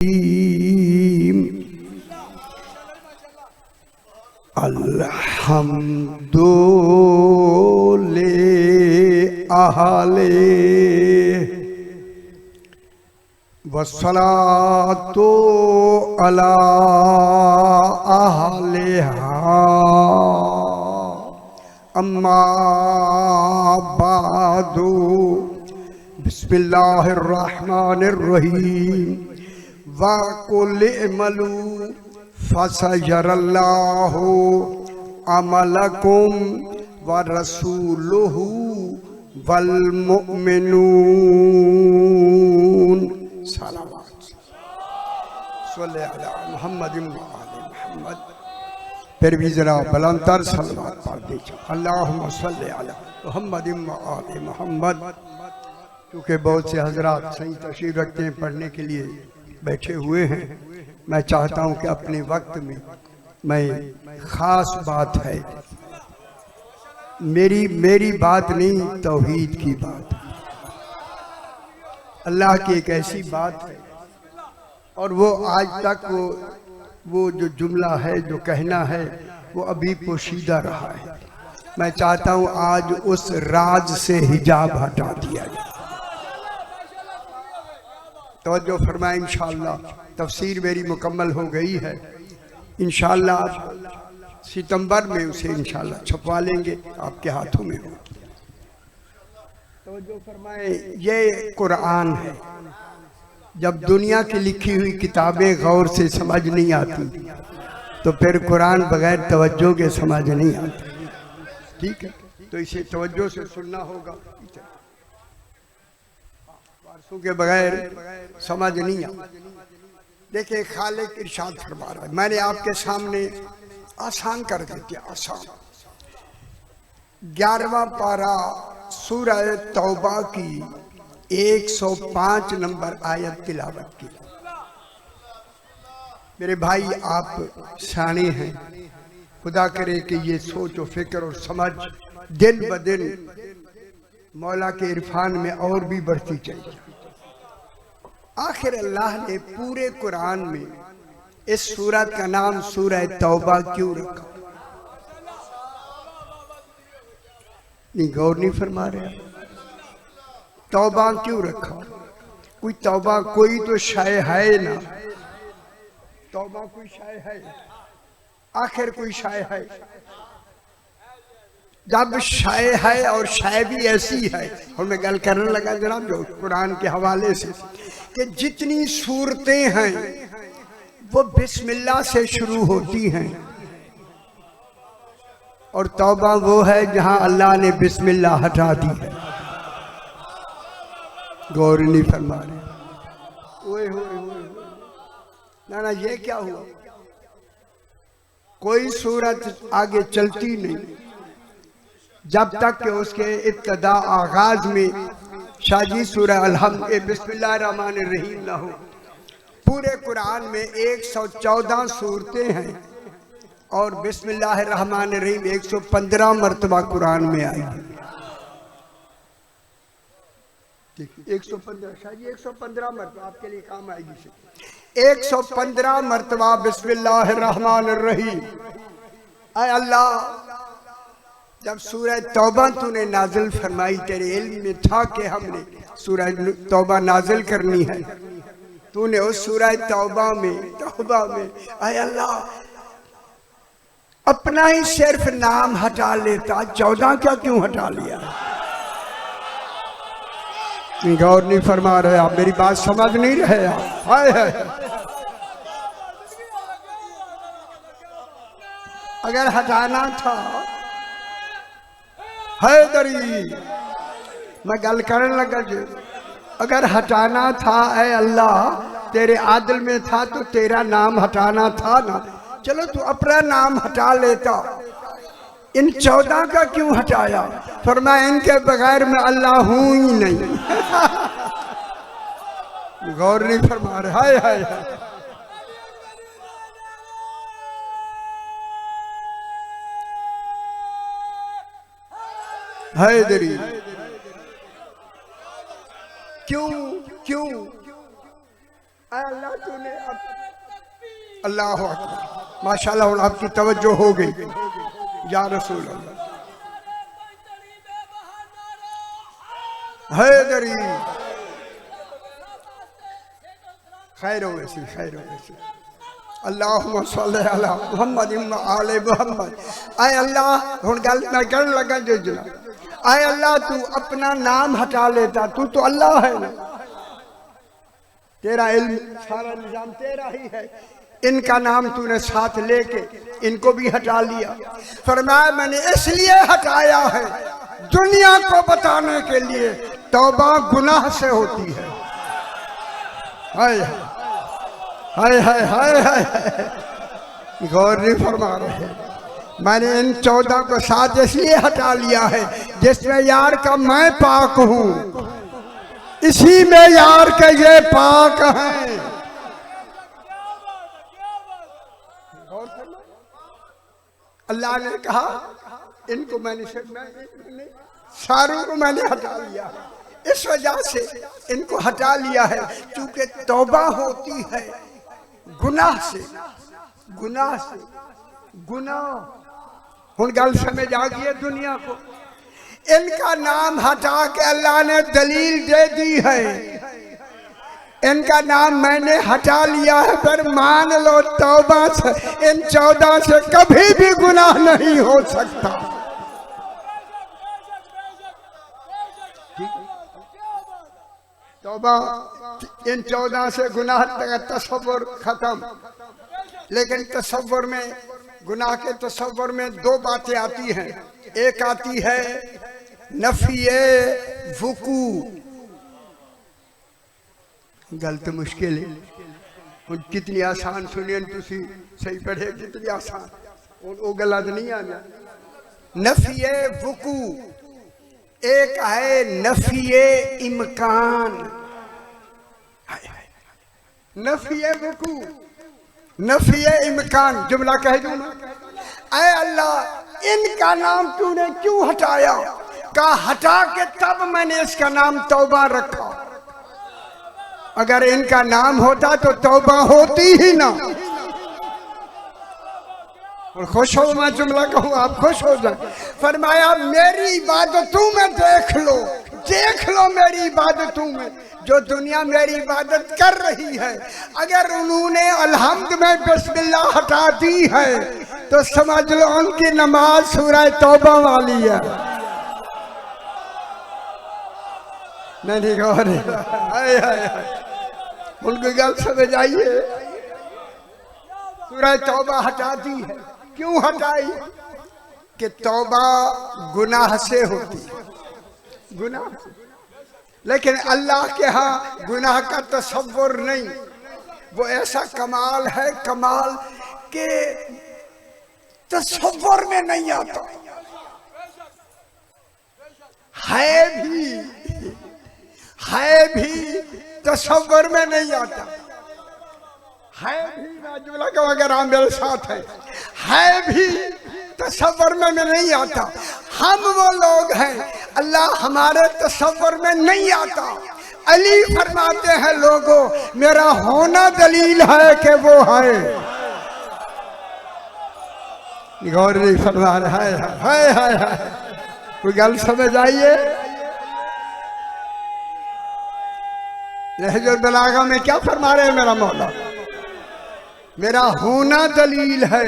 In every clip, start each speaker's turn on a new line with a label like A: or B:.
A: अल्हम्दुलिल्लाह वस्सलातु अला अहलिहा अम्मा बादु बिस्मिल्लाहिर्रहमानिर्रहीम वा कुल इमलू फसयरल्लाहु अमलकुम व रसूलुहु वल मुमिनून। सलावत सल्ले अला मुहम्मद व आले मुहम्मद। फिर भी जरा बुलंदतर सलावत पढ़ दीजिए। अल्लाहुम्मा सल्ले अला मुहम्मद व आले मुहम्मद। क्योंकि बहुत से हजरात सही तशरीफ रखते हैं, पढ़ने के लिए बैठे हुए हैं। मैं चाहता हूं कि अपने वक्त में मैं खास बात है, मेरी बात नहीं, तौहीद की बात, अल्लाह की एक ऐसी बात है। और वो आज तक वो जो जुमला है, जो कहना है, वो अभी पोशीदा रहा है। मैं चाहता हूं आज उस राज से हिजाब हटा दिया जाए। तवज्जो फरमाएं। इंशाअल्लाह तफसीर मेरी मुकम्मल हो गई है। इंशाअल्लाह सितंबर में उसे इंशाअल्लाह छपवा लेंगे, आपके हाथों में हो। तवज्जो फरमाएं। ये कुरान है। जब दुनिया की लिखी हुई किताबें गौर से समझ नहीं आती, तो फिर कुरान बगैर तवज्जो के समझ नहीं आती। ठीक है, तो इसे तवज्जो से सुनना होगा, के बगैर समझ नहीं आता। देखिए खालिक इरशाद फरमा रहा है, मैंने आपके सामने आसान कर दिया, आसान। 11वां पारा सूरह तौबा की 105 नंबर आयत तिलावत की। मेरे भाई आप शानी हैं, खुदा करे कि ये सोच और फिक्र और समझ दिन ब दिन मौला के इरफान में और भी बढ़ती चाहिए। आखिर अल्लाह ने पूरे कुरान में इस सूरत का नाम सूरह तौबा क्यों रखा? नहीं, गौर नहीं फरमा रहे। तौबा क्यों रखा? कोई तौबा कोई तो शय है ना। तौबा कोई शय है? आखिर कोई शय है? जब शय है और शय भी ऐसी है, और मैं गल करने लगा जनाब जो कुरान के हवाले से, कि जितनी सूरतें हैं वो बिस्मिल्लाह से शुरू होती हैं, और तौबा वो है जहां अल्लाह ने बिस्मिल्लाह हटा दी है। गौर नहीं फरमा रहे। ओए ना ये क्या हुआ? कोई सूरत आगे चलती नहीं जब तक कि उसके इब्तिदा आगाज में शाजी सूरह अल्हम्द बिस्मिल्लाहिर्रहमानिर्रहीम ना हो। पूरे कुरान में 114 सूरतें हैं और बिस्मिल्लाहिर्रहमानिर्रहीम 115 मरतबा कुरान में आई है। 115 शायद 115 मरतबा आपके लिए काम आएगी। 115 मरतबा बिस्मिल्लाहिर्रहमानिर्रहीम। ऐ अल्लाह, जब सूरह तौबा तूने नाजिल फरमाई, तेरे इल्म में था कि हमने सूरह तौबा नाजिल करनी है। तूने उस सूरह तौबा में ऐ अल्लाह अपना ही सिर्फ नाम हटा लेता, 14 क्या क्यों हटा लिया? गौर नहीं फरमा रहे आप, मेरी बात समझ नहीं रहे आप। हाय हाय, अगर हटाना था हैदरी, मैं गल करने लगा जी, अगर हटाना था ऐ अल्लाह तेरे आदिल में था तो तेरा नाम हटाना था ना। चलो तू अपना नाम हटा लेता, इन 14 का क्यों हटाया? फरमाया इनके बगैर मैं अल्लाह हूं ही नहीं। गौर नहीं फरमा रहे। हाय हाय हैदरी, क्यों क्यों अल्लाह तूने अल्लाह अकबर, माशाल्लाह और आपकी तवज्जो हो गई या रसूल अल्लाह। हैदरी खैरों में से अल्लाहुम्मा सल्ली अला मुहम्मद व आले मुहम्मद। आए अल्लाह हुन गल मैं कहने लगा जो जना, आए अल्लाह तू अपना नाम हटा लेता, तू तो अल्लाह है ना, तेरा इल्म सारा निजाम तेरा ही है, इनका नाम तूने साथ लेके इनको भी हटा लिया। फरमाया मैंने इसलिए हटाया है दुनिया को बताने के लिए तौबा गुनाह से होती है। हाय हाय हाय हाय हाय, गौर नहीं फरमा रहे। मैंने इन 14 को साथ इसलिए हटा लिया है जिसमें यार का मैं पाक हूं, इसी में यार के ये पाक हैं। अल्लाह ने कहा इनको मैंने सारों को मैंने हटा लिया, इस वजह से इनको हटा लिया है क्योंकि तौबा होती है गुनाह से, गुनाह से। गुनाह हुन गल समझ आ गई है दुनिया को। इनका नाम हटा के अल्लाह ने दलील दे दी है, इनका नाम मैंने हटा लिया है, पर मान लो तौबा से इन 14 से कभी भी गुनाह नहीं हो सकता। तौबा इन 14 से गुनाह तक तसव्वुर खत्म। लेकिन तसव्वुर में, गुनाह के तसव्वुर में 2 बातें आती हैं। एक आती है नफिए वुकू, गल तो मुश्किल है, कितनी आसान सुनिए तुसी सही पढ़े, कितनी आसान, वो गलत नहीं आना। नफिए वुकू, एक है नफिए इम्कान। नफिए वुकू, नफिए इम्कान, जुमला कह दूं ना। ऐ अल्लाह इनका नाम तूने क्यों हटाया? का हटा के तब मैंने इसका नाम तौबा रखा। अगर इनका नाम होता तो तौबा होती ही ना। और खुश हो, मैं जुमला कहूँ आप खुश हो जाए। फरमाया मेरी इबादतों में देख लो, देख लो मेरी इबादतों में, जो दुनिया मेरी इबादत कर रही है, अगर उन्होंने अल्हम्द में बिस्मिल्लाह हटा दी है तो समझ लो उनकी नमाज सूरह तौबा वाली है। नहीं गौर, उनकी गल समझ आइए। सूरह तौबा हटा दी है, क्यों हटाई? कि तौबा गुनाह से होती है, गुनाह से। लेकिन अल्लाह के यहाँ गुनाह का तसव्वुर नहीं, वो ऐसा कमाल है, कमाल के तसव्वुर में नहीं आता। है भी तसव्वुर में नहीं आता, है भी राजुला का वगैरह मेरे साथ है भी तसव्वुर में नहीं आता। हम वो लोग हैं अल्लाह हमारे तसव्वुर में नहीं आता। अली फरमाते हैं लोगों मेरा होना दलील है कि वो है। गौर नहीं फरमा रहा है। कोई गल समझ आइए। नहजुल बलागा में क्या फरमा रहे हैं मेरा मौला? मेरा होना दलील है,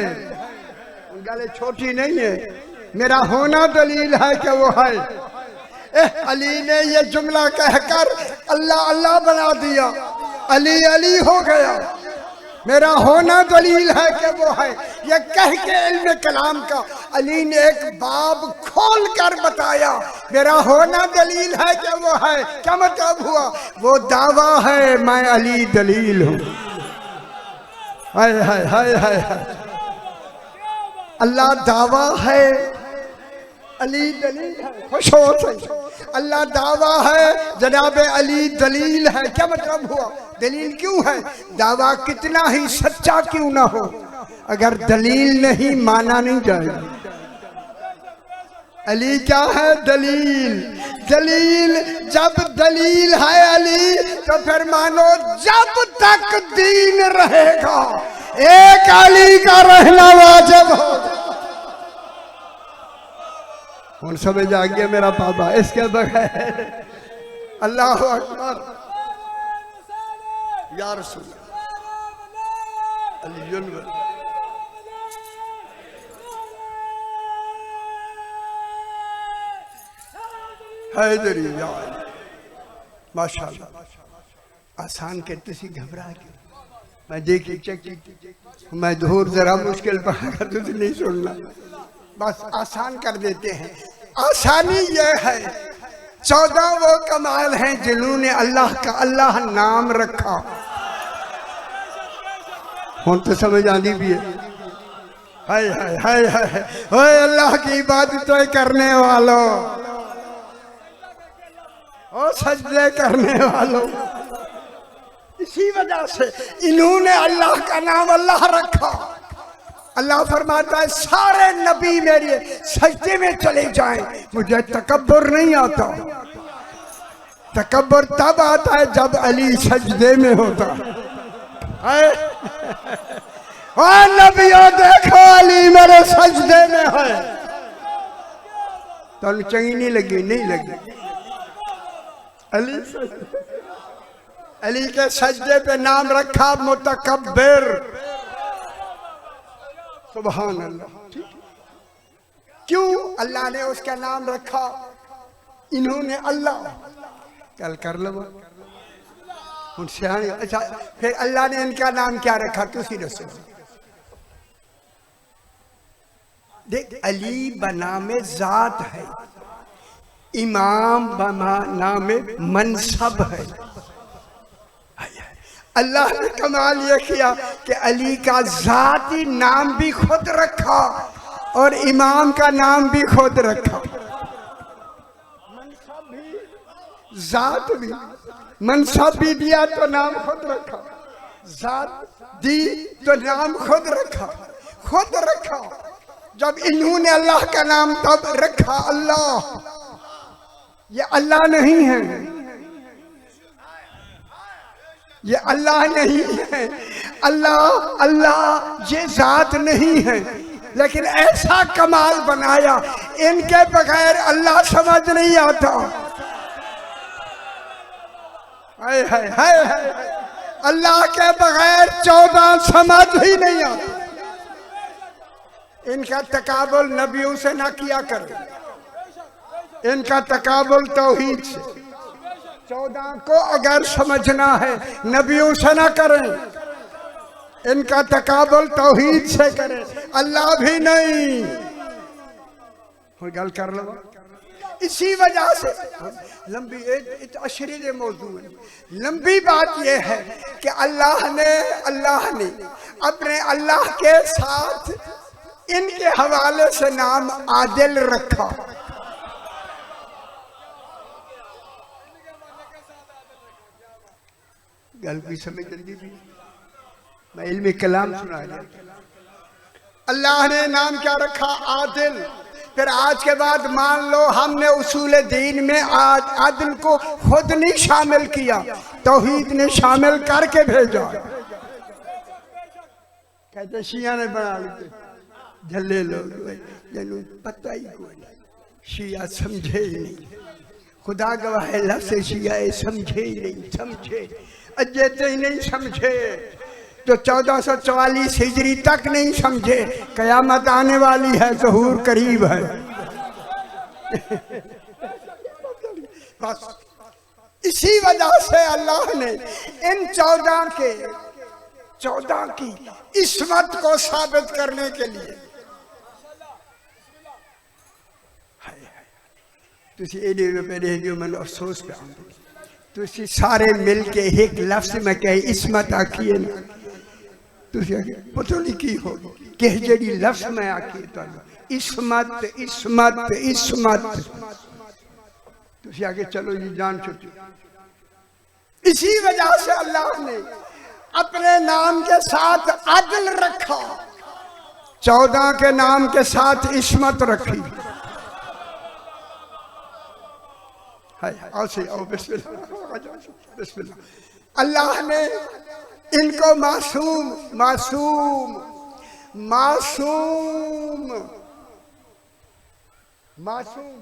A: गले छोटी नहीं है, मेरा होना दलील है कि वो है। अली ने ये जुमला कहकर अल्लाह अल्लाह बना दिया, अली अली हो गया। मेरा होना दलील है कि वो है, ये कह के इल्म कलाम का अली ने एक बाब खोल कर बताया। मेरा होना दलील है कि वो है, क्या मतलब हुआ? वो दावा है मैं अली दलील हूँ। हाय हाय हाय हाय हाय, अल्लाह दावा है अली दलील है। खुश हो सही, अल्लाह दावा है जनाब अली दलील है। क्या मतलब हुआ? दलील क्यों है? दावा कितना ही सच्चा क्यों ना हो, अगर दलील नहीं माना नहीं जाएगा। अली क्या है? दलील। दलील, जब दलील है अली तो फिर मानो जब तक दीन रहेगा एक अली का रहना वाजिब हो। और समझ आ गया मेरा पापा, इसके बगैर अल्लाह अकबर या रसूल अली हैदरी माशाअल्लाह। आसान कहते सी घबरा के मैं देखी चकी मैं धूर जरा मुश्किल पढ़ा कर तुझे नहीं सुनना, बस आसान कर देते हैं। आसानी यह है 14 वो कमाल हैं जिन्होंने अल्लाह का अल्लाह नाम रखा। हुन तो समझ आनी भी है। हाय हाय हाय हाय हाय अल्लाह की इबादतें करने वालों और सजदे करने वालों, इसी वजह से इन्होंने अल्लाह का नाम अल्लाह रखा। अल्लाह फरमाता है सारे नबी मेरे सजदे में चले जाएं, मुझे तकब्बुर नहीं आता। तकब्बुर तब आता है जब अली सजदे में होता है। और नबियों देखो अली मेरे सजदे में है, तो चंगी नहीं लगी, नहीं लगी। अली के सजदे पे नाम रखा मुतकब्बिर। सुभान अल्लाह। क्यों अल्लाह ने उसका नाम रखा? इन्होंने अल्लाह कल कर लो उनसे। अच्छा फिर अल्लाह ने इनका नाम क्या रखा? किसी रसूल। देख अली बनामे जात है, इमाम नाम मनसब है। अल्लाह ने कमाल ये किया कि अली का जाती नाम भी खुद रखा और इमाम का नाम भी खुद रखा। मनसब भी जात भी, मनसब भी दिया तो नाम खुद रखा, जात दी तो नाम खुद रखा, खुद रखा। जब इन्होंने अल्लाह का नाम तब रखा अल्लाह। ये अल्लाह नहीं है, ये अल्लाह नहीं है। अल्लाह अल्लाह ये जात नहीं है, लेकिन ऐसा कमाल बनाया इनके बगैर अल्लाह समझ नहीं आता। हाय हाय हाय हाय, अल्लाह के बगैर 14 समझ ही नहीं आता। इनका तकाबुल नबियों से ना किया करें, इनका तकाबुल तौहीद से। 14 को अगर समझना है नबियों से ना करें, इनका तकाबुल तौहीद से करें, अल्लाह भी नहीं। गल कर लो। इसी वजह से लंबी अशरीर मौजू है। लंबी बात यह है कि अल्लाह ने अपने अल्लाह के साथ इनके हवाले से नाम आदिल रखा। गल भी समझ जल्दी भी मैं इल्मी कलाम सुना रहा। अल्लाह ने नाम क्या रखा? आदिल। फिर आज के बाद मान लो हमने उसूल दीन में आदिल को खुद नहीं शामिल किया, तौहीद ने शामिल करके भेजा। कहते शिया ने बना लेते झल्ले लोग, जिन्होंने पता ही कोई नहीं, शिया समझे ही नहीं। खुदा गवाह है लफ्ज़ शिया समझे ही नहीं, समझे अजते ही नहीं समझे तो 1444 हिजरी तक नहीं समझे। कयामत आने वाली है, ज़हूर करीब है। बस इसी वजह से अल्लाह ने इन 14 की इस्मत को साबित करने के लिए मैंने अफसोस पे तुसी सारे मिल के एक लफ्ज में कहे इस्मत आखिए ना, पता नहीं की हो कि जड़ी लफ्ज में आखिए तो इस्मत इस्मत इस्मत। तुसी आगे चलो जी जान छुट्टी। इसी वजह से अल्लाह ने अपने नाम के साथ अदल रखा, 14 के नाम के साथ इस्मत रखी। है आओ से आओ बिस्मिल्लाह बिस्मिल्लाह। अल्लाह ने इनको मासूम मासूम मासूम मासूम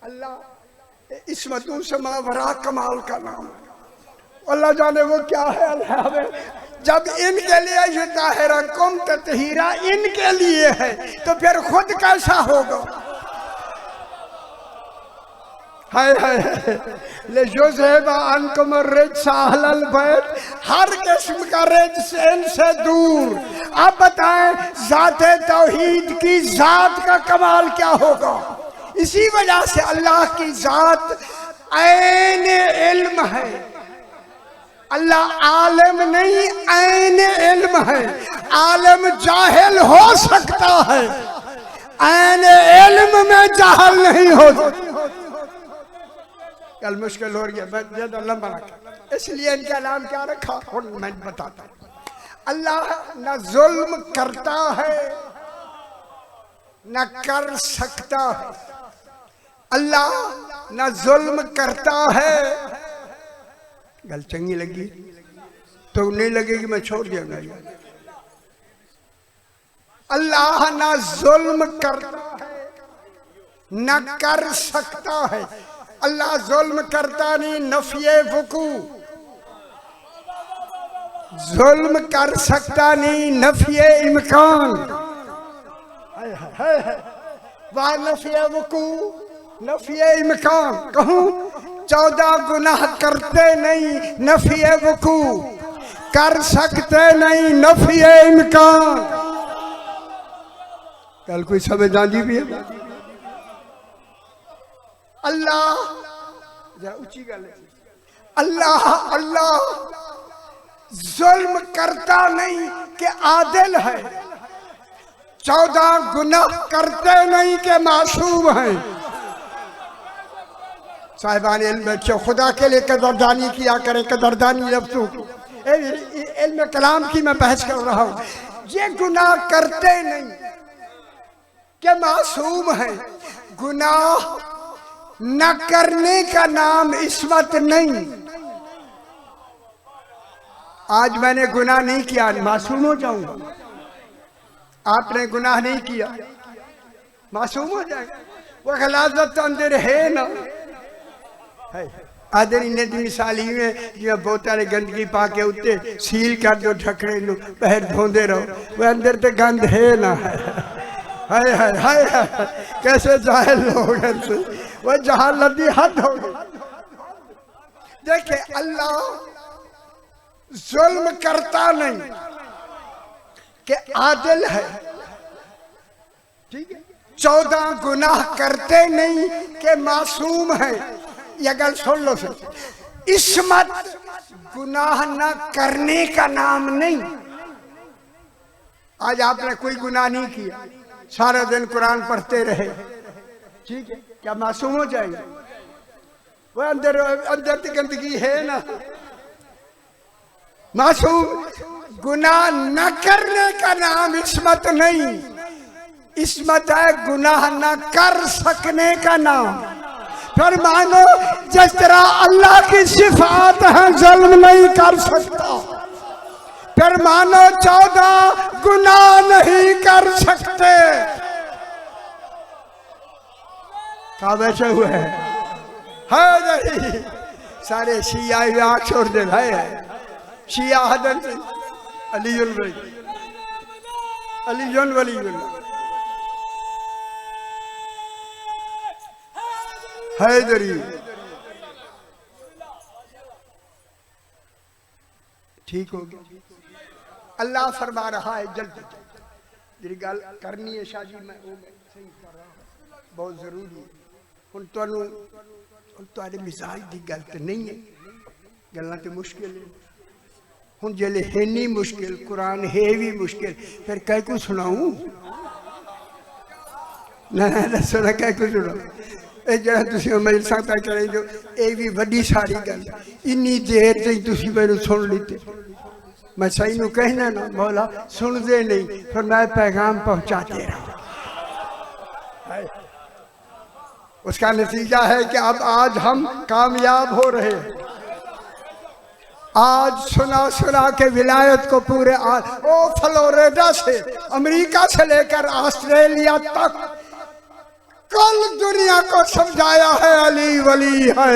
A: अल्लाह इस्मतों से मावरा कमाल का नाम है। अल्लाह जाने वो क्या है। अल्लाह में जब इनके लिए ये ताहिरा कुम ततहीरा इनके लिए है तो फिर खुद कैसा होगा। हाय हाय ले जोज़ेबा अनकुम रिज्स अहलल बैत, हर किस्म का रिज्स इनसे दूर। अब बताएं ज़ाते तौहीद की ज़ात का कमाल क्या होगा। इसी वजह से अल्लाह की ज़ात ऐन इल्म है। अल्लाह आलिम नहीं ऐन इल्म है। आलिम जाहिल हो सकता है, ऐन इल्म में जाहिल नहीं हो। कल मुश्किल हो रही है, मैं ज्यादा लंबा रखा इसलिए इनका नाम क्या रखा और मैं बताता हूं। अल्लाह न जुल्म करता है न कर सकता है। अल्लाह न जुल्म करता है। गल चंगी लगी तो नहीं लगेगी मैं छोड़ दूंगा। अल्लाह न जुल्म करता है न कर सकता है। अल्लाह जुल्म करता नहीं, नफिए वुकू। जुल्म कर सकता नहीं, नफिए इम्कान। वाह नफिए वुकू नफिए इम्कान। कहूँ 14 गुनाह करते नहीं, नफिए वुकू। कर सकते नहीं, नफिए इम्कान। कल कोई समझ आंदी भी है। अल्लाह जरा ऊंची गल है। अल्लाह अल्लाह जुल्म करता नहीं कि आदिल है। 14 गुनाह करते नहीं कि मासूम है। साहिबान इल्म बच्चों खुदा के लिए कदरदानी किया करें। कदरदानी लफ्जों की इल्म कलाम की मैं बहस कर रहा हूँ। ये गुनाह करते नहीं कि मासूम है। गुनाह न करने का नाम इस्मत नहीं। आज मैंने गुनाह नहीं किया, मासूम हो जाऊंगा। आपने गुनाह नहीं किया, मासूम हो जाएगा। वो गलाजत अंदर है ना है। आदर इन्हें मिसाली में जिवें बोतल ने गंदगी पा के उत्ते सील कर दो ढकड़े नु पैर धोंदे रहो। वो अंदर तो गंद है ना। हाय हाय हाय कैसे जाहिल लोग हैं। वो जहां लदी हद हो गई। देखिए अल्लाह जुल्म करता नहीं कि आदिल है। ठीक है। 14 गुनाह करते नहीं कि मासूम है। यह गल सुन लो सर। इस्मत गुनाह न करने का नाम नहीं। आज आपने कोई गुनाह नहीं किया, सारा दिन कुरान पढ़ते रहे, ठीक है, क्या मासूम हो जाएंगे? वो अंदर अंदर तो गंदगी है ना। मासूम गुनाह न करने का नाम इस्मत नहीं। इस्मत है गुनाह न कर सकने का नाम। फिर मानो जिस तरह अल्लाह की सिफात है जुल्म नहीं कर सकता, फिर मानो 14 गुनाह नहीं कर सकते। कहा बैठे हुए है नहीं सारे शिया आँख छोड़ दे है। शिया हदन अलीयुल वली अलीयुल वली हैदरी। ठीक हो गया। अल्लाह फरमा रहा है जल्दी जी गल करनी है शाह जी। मैं वो सही कर रहा हूँ, बहुत जरूरी है। हुण तुहाडे मिजाज की गल तो नहीं है, गल्लां तो मुश्किल है। हुण जेले है नहीं मुश्किल, कुरान है भी मुश्किल, फिर कह को सुनाऊं ना दसो ना कह को सुनाऊं। ये जरा तुसीं मजलिसां तक करे जो ये भी वड्डी सारी गल। इन्नी देर तक तुसीं मैनूं सुन लीते। मैं सही नूं कहना ना मौला सुनते नहीं, फिर मैं पैगाम पहुंचाते रहा। उसका नतीजा है कि अब आज हम कामयाब हो रहे हैं। आज सुना सुना के विलायत को पूरे फ्लोरिडा से, अमेरिका से लेकर ऑस्ट्रेलिया तक कल दुनिया को समझाया है अली वली है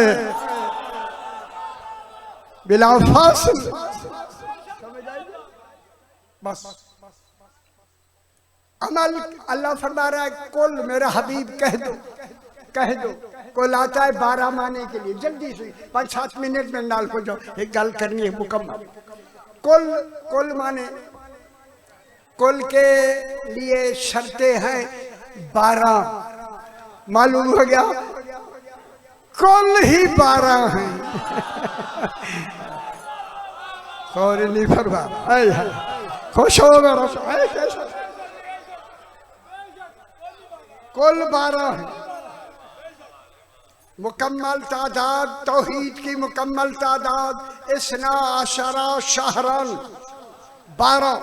A: बिला फासिल। बस अमल अल्लाह फरमा रहा है कुल मेरा हबीब कह दो, कह दो। कुल आता है 12 माने के लिए, जल्दी से 5-7 मिनट में नाल हो जाओ, एक गल करनी है मुकम्मल। कुल कुल माने, कुल के लिए शर्तें हैं 12, मालूम हो गया कुल ही 12 हैं। और नहीं फरमा खुश हो मेरा, कुल 12 है। मुकम्मल तादाद, तौहीद की मुकम्मल तादाद इसना आशरा शहरन 12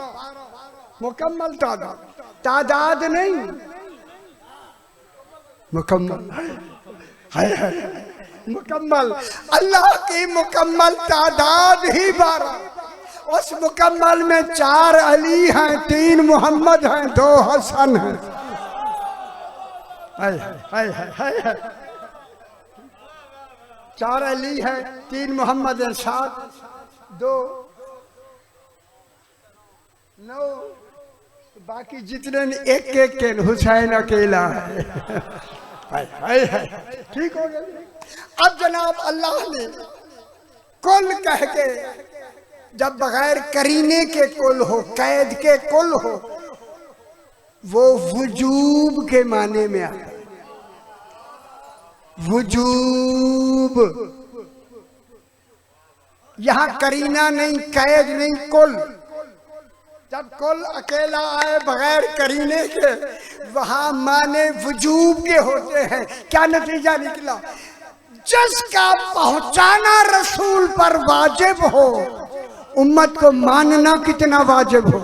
A: मुकम्मल तादाद, तादाद नहीं मुकम्मल है मुकम्मल। अल्लाह की मुकम्मल तादाद ही 12। उस मुकम्मल में 4 अली हैं, 3 मोहम्मद हैं, 2 हसन हैं। है 4 अली है, 3 मोहम्मद हैं, 7 2 9, बाकी जितने एक एक के हुसैन अकेला है। ठीक हो गया। अब जनाब अल्लाह ने कुल कह के, जब बगैर करीने के कुल हो, कैद के कुल हो, वो वजूब के माने में आता है। वजूब, यहां करीना नहीं, कैद नहीं, कुल। जब कुल अकेला आए बगैर करीने के, वहां माने वजूब के होते हैं। क्या नतीजा निकला? जिसका पहुंचाना रसूल पर वाजिब हो, उम्मत को मानना कितना वाजिब हो।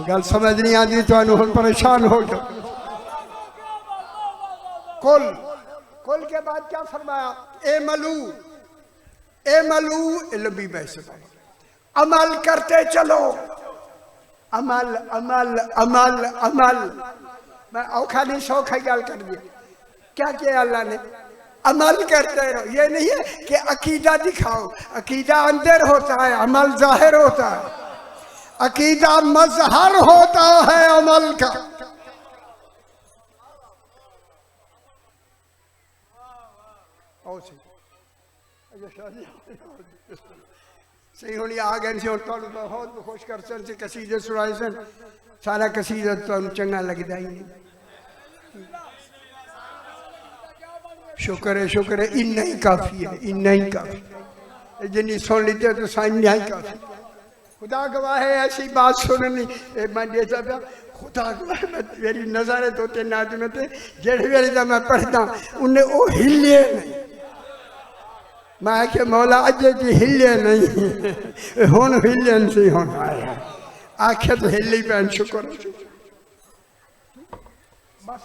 A: गल समझ नहीं आती तो अनुभव परेशान हो गया। कुल, कुल के बाद क्या फरमाया? एमलू, एमलू इल्मी बैसे, अमल करते चलो। अमल अमल अमल अमल, मैं औखानी शौक है गल कर दिया। क्या किया अल्लाह ने? अमल करते रहो। ये नहीं है कि अकीदा दिखाओ, अकीदा अंदर होता है, अमल जाहिर होता है। अकीदा मजहर होता है अमल का। सही होनी आ गए बहुत खुश कर सन से कसीदे सुनाए सन। सारा कसीदा तो चंगा लगता ही नहीं। शुक्र है, शुक्र है, इन्ना ही काफी है, इन्ना ही काफी। जिन्नी सुन ली तो इन्ना ही काफी। खुदा गवाह है ऐसी बात सुननी मैं देता था। खुदा गवाह मेरी नज़र 2-3 आदमी थे जेड़े वेले मैं पढ़ता उन्हें वो हिले नहीं। मैं आखे मौला अजे जी हिले नहीं, हुन हिले नहीं होना है। आखे तो हिली पैन, शुक्र। बस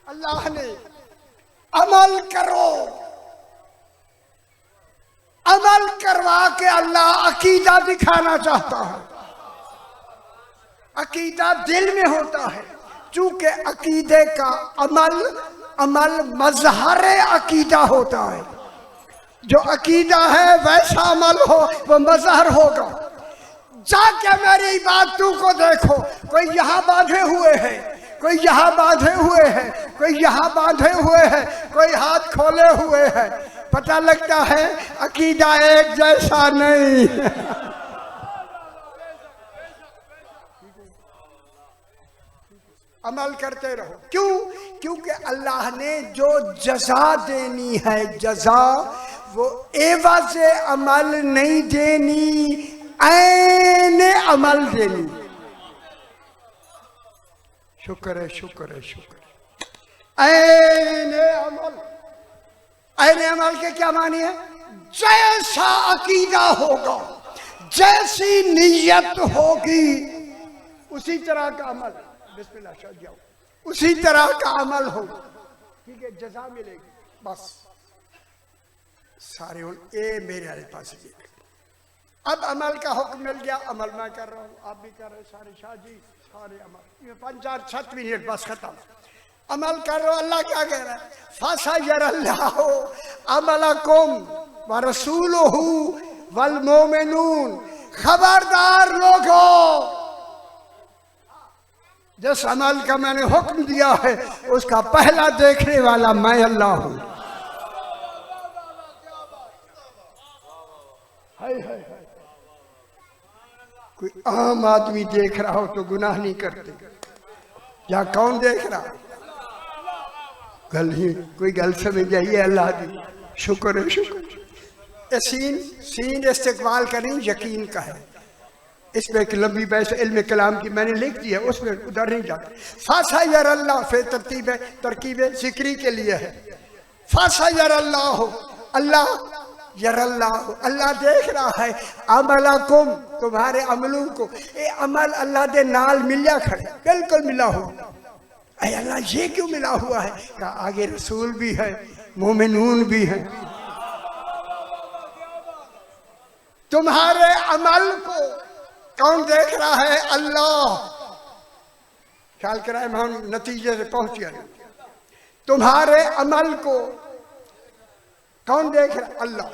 A: अल्लाह ने अमल करो, अमल करवा के अल्लाह अकीदा दिखाना चाहता है। अकीदा दिल में होता है, चूंकि अकीदे का अमल, अमल मजहर अकीदा होता है। जो अकीदा है वैसा अमल हो वो मजहर होगा। जाके मेरी बातों को देखो, कोई यहाँ बांधे हुए है, कोई यहाँ बांधे हुए है, कोई यहाँ बांधे हुए है, कोई हाथ खोले हुए है। पता लगता है अकीदा एक जैसा नहीं। अमल करते रहो। क्यों? क्योंकि अल्लाह ने जो जजा देनी है, जजा वो एवज़े अमल नहीं देनी, ऐने अमल देनी। शुक्र है, शुक्र है, शुक्र है। ऐने अमल, ऐने अमल के क्या मानी है? जैसा अकीदा होगा, जैसी नियत होगी, उसी तरह का अमल। बिस्मिल्लाह, जाओ। उसी तरह का अमल हो, ठीक है, जजा मिलेगी। बस सारे ये मेरे पास देख। अब अमल का हुक्म मिल गया, अमल मैं कर रहा हूँ, आप भी कर रहे सारे शाह जी, सारे अमल। ये 5-4 मिनट बस खत्म, अमल कर रहे हो। अल्लाह क्या कह रहा है? फसयरल्लाहु अमलकुम व रसूलुहु वल मोमिनून। खबरदार लोगों, जिस अमल का मैंने हुक्म दिया है उसका पहला देखने वाला मैं अल्लाह हूं। कोई आम आदमी देख रहा हो तो गुनाह नहीं करते, या कौन देख रहा? गल ही कोई गल समझ जाइए, अल्लाह दी शुक्र है, शुक्र। सीन इस्तिकबाल करें यकीन का है। इसमें एक लंबी बहस इल्म कलाम की मैंने लिख दी है, उसमें उधर नहीं जाता। फसयरल्लाह फिर तरकीब जिक्री के लिए है। फसयरल्लाह, अल्लाह यरल्लाह, अल्लाह देख रहा है। अमलकुम, तुम्हारे अमलों को। ये अमल अल्लाह दे नाल मिलिया खड़े, बिल्कुल मिला हुआ। अरे अल्लाह ये क्यों मिला हुआ है? कहा आगे रसूल भी है, मोमिनून भी है। तुम्हारे अमल को कौन देख रहा है? अल्लाह। ख्याल कराए हम नतीजे से पहुंच गए। तुम्हारे अमल को कौन देख रहा है? अल्लाह।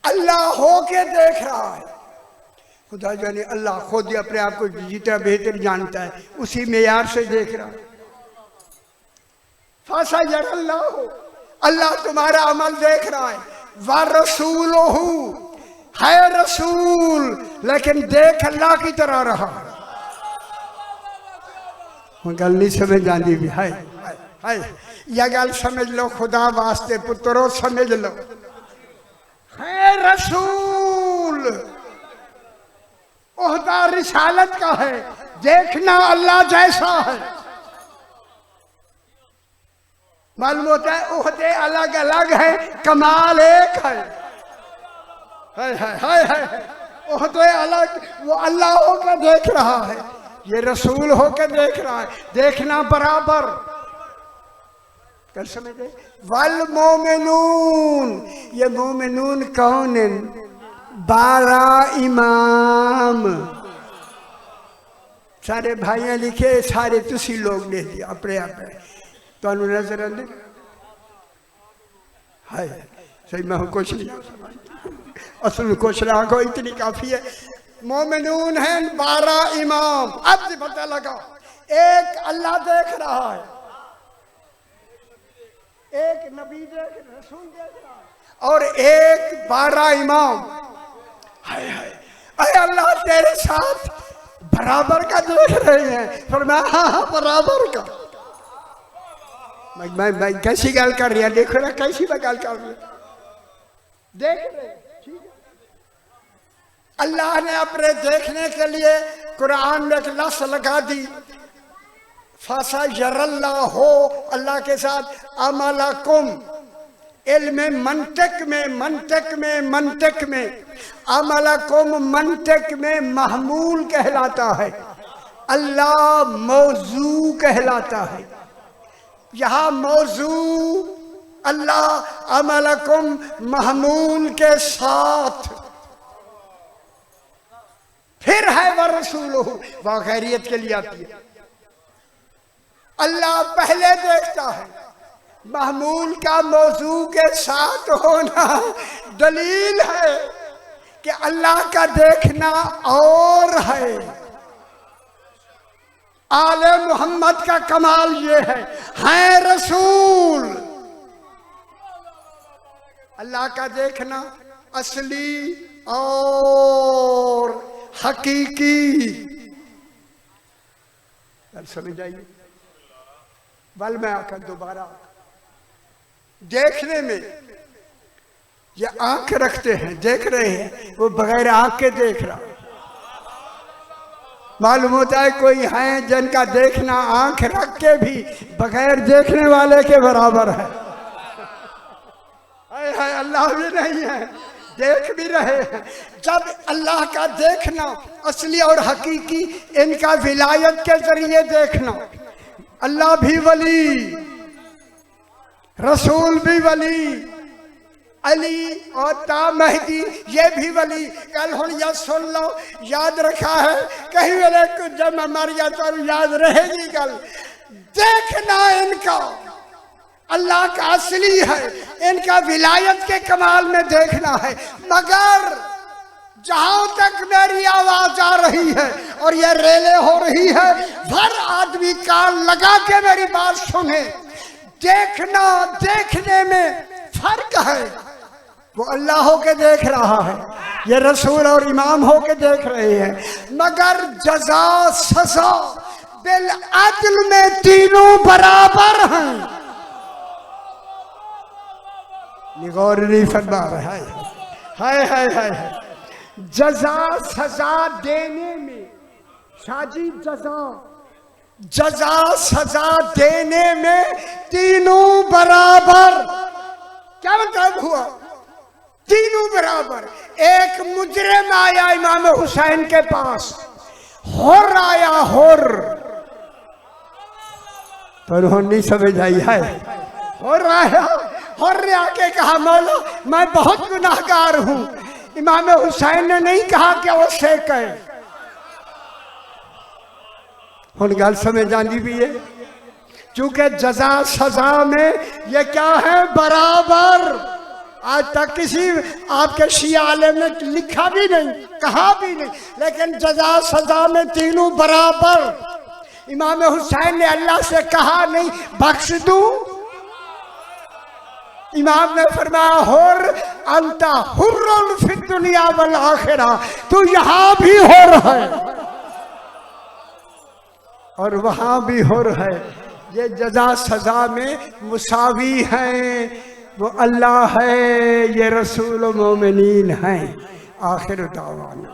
A: अल्लाह होके देख रहा है। खुदा जाने अल्लाह खुद ही अपने आप को जितना बेहतर जानता है, उसी मेयार से देख रहा है। फसयरल्लाहु, अल्लाह तुम्हारा अमल देख रहा है। व रसूलुहु, है रसूल लेकिन देख अल्लाह की तरह रहा है। गल नहीं समझ आती भी है, यह गल समझ लो, खुदा वास्ते पुत्रों समझ लो। है रसूल, ओहदा रिसालत का है, देखना अल्लाह जैसा है। मालूम होता है ओहदे अलग अलग है, कमाल एक है। ओहदे अलग, वो अल्लाह होकर देख रहा है, ये रसूल होकर देख रहा है, देखना बराबर। कर समझे? वल मोमिनून, ये मोमिनून कौन है? 12 इमाम। सारे भाइयां लिखे, सारे तुसी लोग ले दिया अपने अपने, तो नजर आते है सही। मैं कुछ नहीं, असल कुछ राखो, इतनी काफी है। मोमिनून है 12 इमाम। अब से पता लगा, एक अल्लाह देख रहा है, एक नबी देख, रसूल देख रहा है, और एक 12 इमाम। हाय हाय, अरे अल्लाह तेरे साथ बराबर का देख रहे हैं। फरमाया हाँ हाँ बराबर का। मैं कैसी गल कर रही है? देखो ना कैसी मैं गल कर रही हूं, देख रहे। ठीक है, अल्लाह ने अपने देखने के लिए कुरान में एक लफ्ज़ लगा दी, फसयरल्लाहु, अल्लाह के साथ अमलकुम। इल्म मंतिक में अमलकुम मंतिक में महमूल कहलाता है, अल्लाह मौजू कहलाता है। यहाँ मौजू अल्लाह, अमलकुम महमूल के साथ। फिर है व रसूलुहु, वह खैरियत के लिए आती है। अल्लाह पहले देखता है, महमूल का मौजू के साथ होना दलील है कि अल्लाह का देखना और है। आले मोहम्मद का कमाल ये है रसूल। अल्लाह का देखना असली और हकीकी। समझ आइए? बल में आकर दोबारा देखने में, ये आंख रखते हैं, देख रहे हैं, वो बगैर आंख के देख रहा। मालूम होता है कोई है जिनका देखना आंख रख के भी बगैर देखने वाले के बराबर है। अल्लाह भी नहीं है, देख भी रहे हैं। जब अल्लाह का देखना असली और हकीकी, इनका विलायत के जरिए देखना, अल्लाह भी वली, रसूल भी वली, अली और ता महदी ये भी वली। कल हुण या सुन लो, याद रखा है, कहीं मेरे को जब मैं मर गया तो याद रहेगी गल। देखना इनका, अल्लाह का असली है, इनका विलायत के कमाल में देखना है। मगर जहां तक मेरी आवाज आ रही है और ये रेले हो रही है, हर आदमी कान लगा के मेरी बात सुने। देखना, देखने में फर्क है। वो अल्लाह हो के देख रहा है, ये रसूल और इमाम हो के देख रहे हैं। मगर जजा सजा बिल अदल में तीनों बराबर हैं। निगौर नहीं फरमा रहा है। जजा सजा देने में, शाजी जजा सजा देने में तीनों बराबर। क्या मतलब हुआ? तीनों बराबर। एक मुजरिम आया इमाम हुसैन के पास, हुर आया, हुर तो नहीं समझ आई है। हुर आया, हुर ने आके कहा मौला मैं बहुत गुनाहगार हूं। इमाम हुसैन ने नहीं कहा कि वो शेख है। हुन गल समझ आनी भी है, क्योंकि जजा सजा में ये क्या है? बराबर। आज तक किसी आपके शिया आलिम ने लिखा भी नहीं, कहा भी नहीं, लेकिन जजा सजा में तीनों बराबर। इमाम हुसैन ने अल्लाह से कहा नहीं बख्श दूं। इमाम ने फरमाया हुर अंता हुर्रुन फी दुनिया वल आखिरा, तू यहां भी हुर है और वहां भी हुर है। ये जजा सजा में मुसावी हैं। वो अल्लाह है, ये रसूल मोमिनीन हैं। आखिर दावाना।